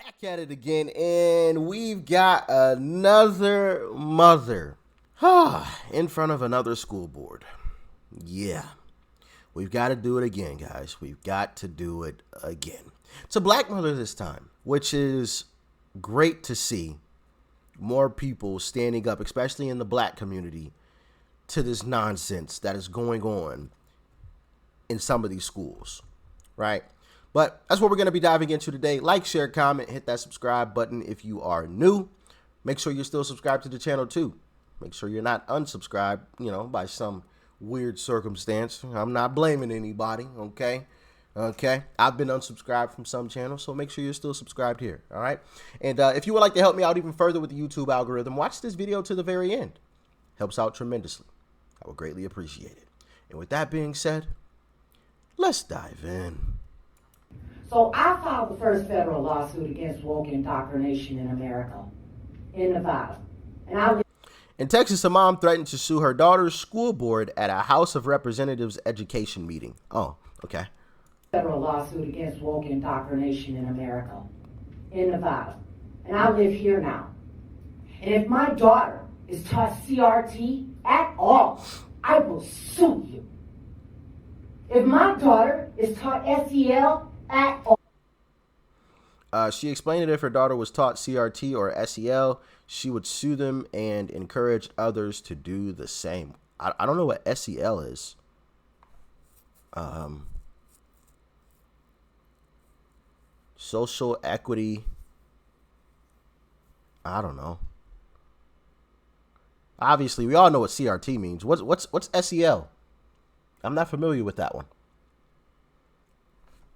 Back at it again, and we've got another mother in front of another school board. Yeah, we've got to do it again, guys. We've got to do it again. It's a black mother this time, which is great to see more people standing up, especially in the black community, to this nonsense that is going on in some of these schools, right? But that's what we're going to be diving into today. Like, share, comment, hit that subscribe button if you are new. Make sure you're still subscribed to the channel too. Make sure you're not unsubscribed, by some weird circumstance. I'm not blaming anybody, okay? I've been unsubscribed from some channels, so make sure you're still subscribed here, all right? And if you would like to help me out even further with the YouTube algorithm, watch this video to the very end. Helps out tremendously. I would greatly appreciate it. And with that being said, let's dive in. So I filed the first federal lawsuit against woke indoctrination in America, in Nevada. In Texas, a mom threatened to sue her daughter's school board at a House of Representatives education meeting. Oh, okay. Federal lawsuit against woke indoctrination in America, in Nevada. And I live here now. And if my daughter is taught CRT at all, I will sue you. If my daughter is taught SEL at all. She explained that if her daughter was taught CRT or SEL, she would sue them and encourage others to do the same. I don't know what SEL is. Social equity. I don't know. Obviously, we all know what CRT means. What's SEL? I'm not familiar with that one.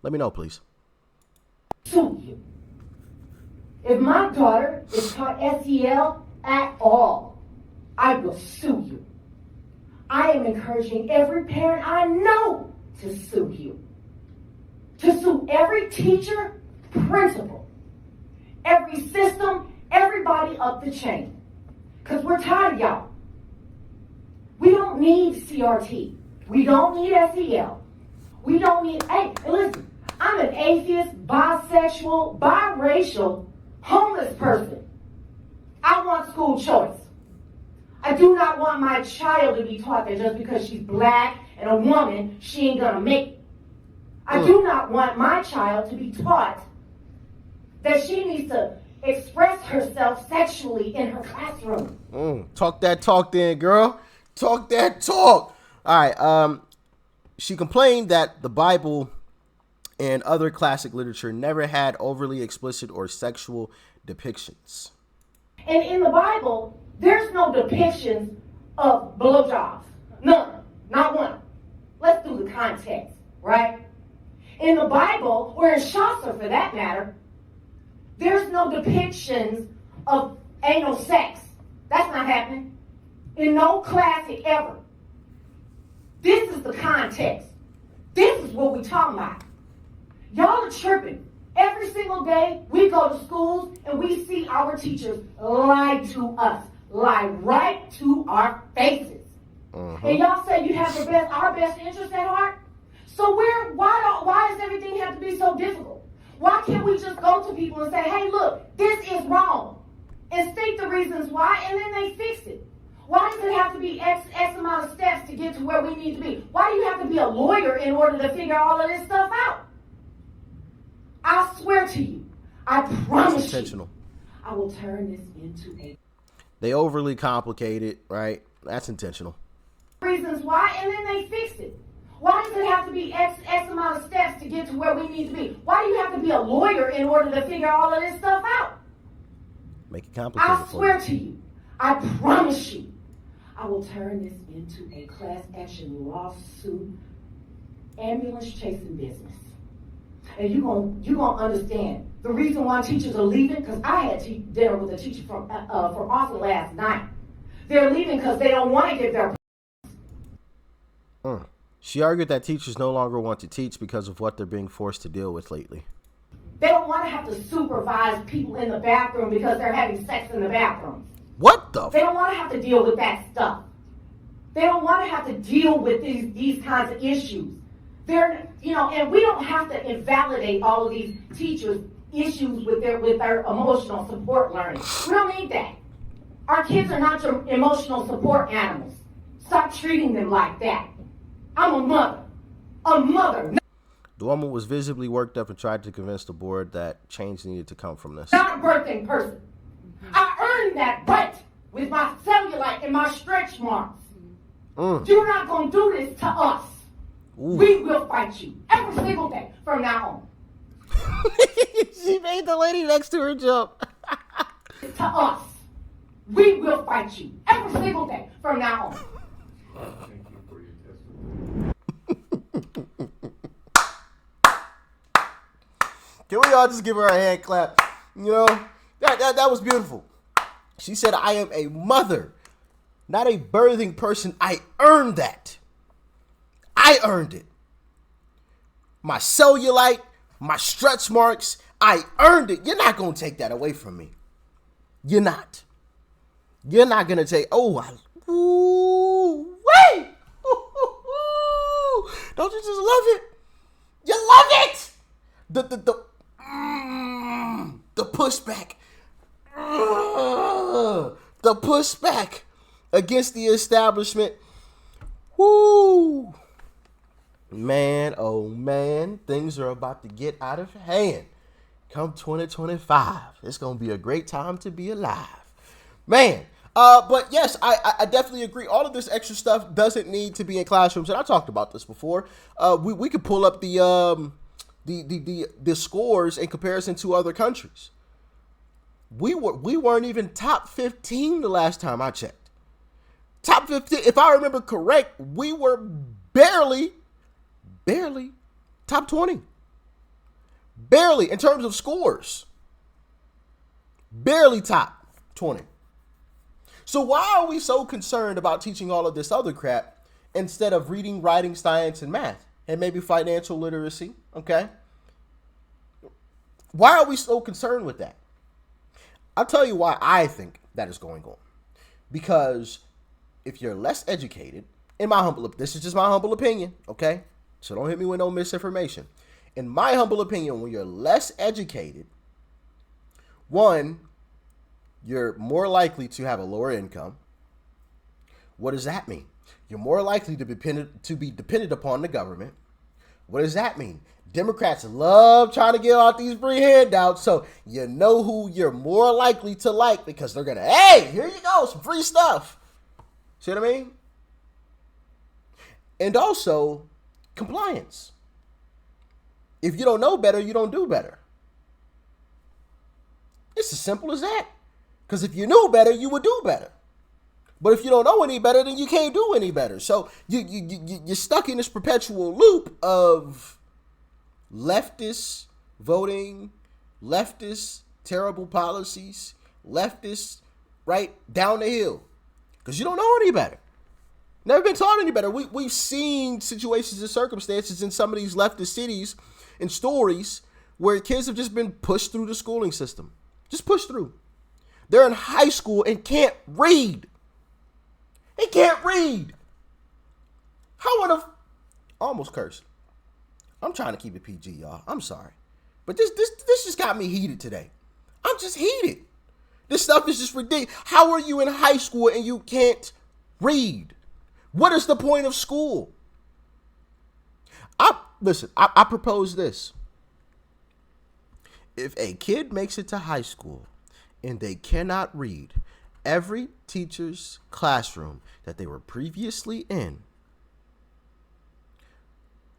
Let me know, please. Sue you. If my daughter is taught SEL at all, I will sue you. I am encouraging every parent I know to sue you. To sue every teacher, principal, every system, everybody up the chain. Because we're tired of y'all. We don't need CRT. We don't need SEL. We don't need, hey, listen, I'm an atheist, bisexual, biracial, homeless person. I want school choice. I do not want my child to be taught that just because she's black and a woman, she ain't gonna make it. I do not want my child to be taught that she needs to express herself sexually in her classroom. Talk that talk then, girl. Talk that talk. All right. She complained that the Bible and other classic literature never had overly explicit or sexual depictions. And in the Bible, there's no depictions of blowjobs. None. Not one. Let's do the context, right? In the Bible, or in Chaucer for that matter, there's no depictions of anal sex. That's not happening. In no classic ever. This is the context. This is what we talking about. Y'all are tripping. Every single day we go to schools and we see our teachers lie to us. Lie right to our faces. And y'all say you have our best interest at heart? So why does everything have to be so difficult? Why can't we just go to people and say, hey, look, this is wrong, and state the reasons why, and then they fix it? Why does it have to be X amount of steps to get to where we need to be? Why do you have to be a lawyer in order to figure all of this stuff out? I swear to you, I promise intentional. You, I will turn this into a... They overly complicate it, right? That's intentional. Reasons why, and then they fix it. Why does it have to be X amount of steps to get to where we need to be? Why do you have to be a lawyer in order to figure all of this stuff out? Make it complicated. I swear to you, I promise you, I will turn this into a class action lawsuit, ambulance chasing business. And you're gonna understand the reason why teachers are leaving, because I had dinner with a teacher from Austin last night. They're leaving because they don't want to give their... She argued that teachers no longer want to teach because of what they're being forced to deal with lately. They don't want to have to supervise people in the bathroom because they're having sex in the bathroom. What the? They don't want to have to deal with that stuff. They don't want to have to deal with these kinds of issues. And we don't have to invalidate all of these teachers issues with their emotional support learning. We don't need that. Our kids are not your emotional support animals. Stop treating them like that. I'm a mother. A mother. The woman was visibly worked up and tried to convince the board that change needed to come from this. Not a birthing person. I earned that right with my cellulite and my stretch marks. You're not going to do this to us. Ooh. We will fight you every single day from now on. She made the lady next to her jump. To us. We will fight you every single day from now on. Thank you for your testimony. Can we all just give her a hand clap? You know, that was beautiful. She said, I am a mother, not a birthing person. I earned that. I earned it. My cellulite, my stretch marks, I earned it. You're not going to take that away from me. You're not. You're not going to take, wait. Don't you just love it? You love it. The pushback. The pushback against the establishment. Woo. Man, oh man, things are about to get out of hand. Come 2025, it's going to be a great time to be alive. Man, but yes, I definitely agree. All of this extra stuff doesn't need to be in classrooms, and I talked about this before. We could pull up the scores in comparison to other countries. We weren't even top 15 the last time I checked. Top 15, if I remember correct, we were barely top 20. Barely in terms of scores. Barely top 20. So why are we so concerned about teaching all of this other crap instead of reading, writing, science, and math? And maybe financial literacy, okay? Why are we so concerned with that? I'll tell you why I think that is going on. Because if you're less educated, this is just my humble opinion, okay? So don't hit me with no misinformation. In my humble opinion, when you're less educated, one, you're more likely to have a lower income. What does that mean? You're more likely to be dependent upon the government. What does that mean? Democrats love trying to give out these free handouts, so you know who you're more likely to like because they're going to, hey, here you go, some free stuff. See what I mean? And also, compliance. If you don't know better, you don't do better. It's as simple as that. Because if you knew better, you would do better. But if you don't know any better, then you can't do any better. So you're stuck in this perpetual loop of leftist voting, leftist terrible policies, leftist right down the hill. Because you don't know any better. Never been taught any better. We've seen situations and circumstances in some of these leftist cities and stories where kids have just been pushed through the schooling system. Just pushed through. They're in high school and can't read. They can't read. How would have almost cursed? I'm trying to keep it PG, y'all. I'm sorry. But this just got me heated today. I'm just heated. This stuff is just ridiculous. How are you in high school and you can't read? What is the point of school? I propose this. If a kid makes it to high school and they cannot read, every teacher's classroom that they were previously in,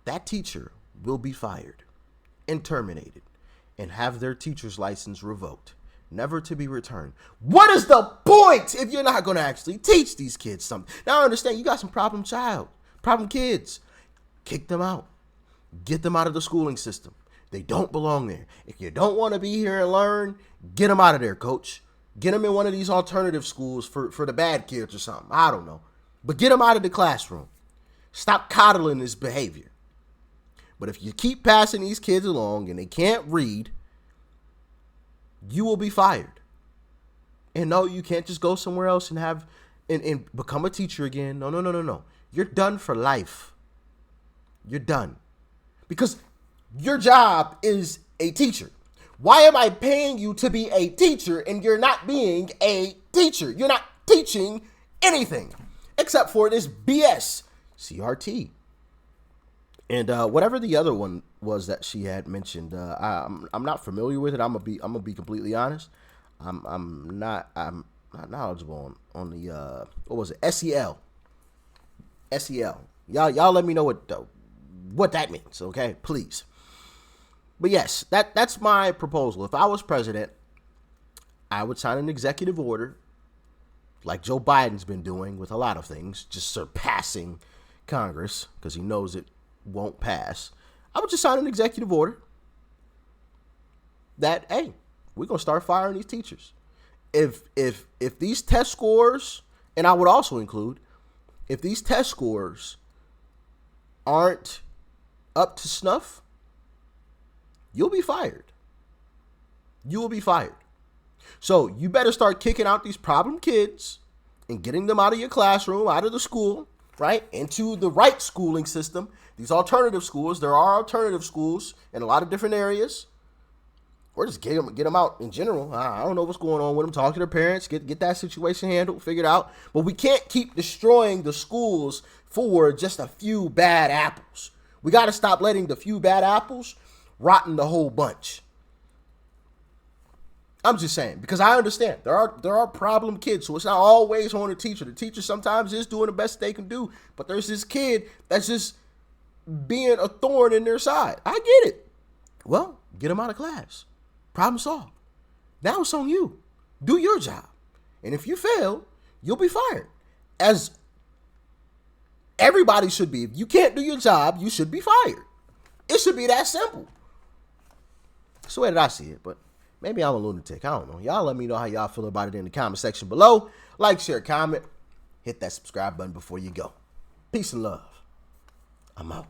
that teacher will be fired and terminated and have their teacher's license revoked, never to be returned. What is the point if you're not going to actually teach these kids something? Now I understand you got some problem kids. Kick them out. Get them out of the schooling system. They don't belong there. If you don't want to be here and learn, get them out of there, coach. Get them in one of these alternative schools for the bad kids or something. I don't know. But get them out of the classroom. Stop coddling this behavior. But if you keep passing these kids along and they can't read, you will be fired. And no, you can't just go somewhere else and become a teacher again. No. You're done for life. You're done. Because your job is a teacher. Why am I paying you to be a teacher and you're not being a teacher? You're not teaching anything except for this BS CRT. And whatever the other one was that she had mentioned, I'm not familiar with it. I'm gonna be completely honest. I'm not knowledgeable on the what was it, SEL. Y'all let me know what that means, okay? Please. But yes, that's my proposal. If I was president, I would sign an executive order like Joe Biden's been doing with a lot of things, just surpassing Congress because he knows it won't pass. I would just sign an executive order that, hey, we're gonna start firing these teachers. If these test scores, and I would also include, if these test scores aren't up to snuff, you'll be fired. You will be fired. So you better start kicking out these problem kids and getting them out of your classroom, out of the school, right, into the right schooling system. These alternative schools, there are alternative schools in a lot of different areas. Or just get them out in general. I don't know what's going on with them. Talk to their parents, get that situation handled, figured out. But we can't keep destroying the schools for just a few bad apples. We got to stop letting the few bad apples rotten the whole bunch. I'm just saying, because I understand there are problem kids, so it's not always on the teacher. The teacher sometimes is doing the best they can do, but there's this kid that's just being a thorn in their side. I get it. Well, get him out of class. Problem solved. Now it's on you. Do your job. And if you fail, you'll be fired. As everybody should be. If you can't do your job, you should be fired. It should be that simple. That's the way that I see it, but maybe I'm a lunatic. I don't know. Y'all let me know how y'all feel about it in the comment section below. Like, share, comment. Hit that subscribe button before you go. Peace and love. I'm out.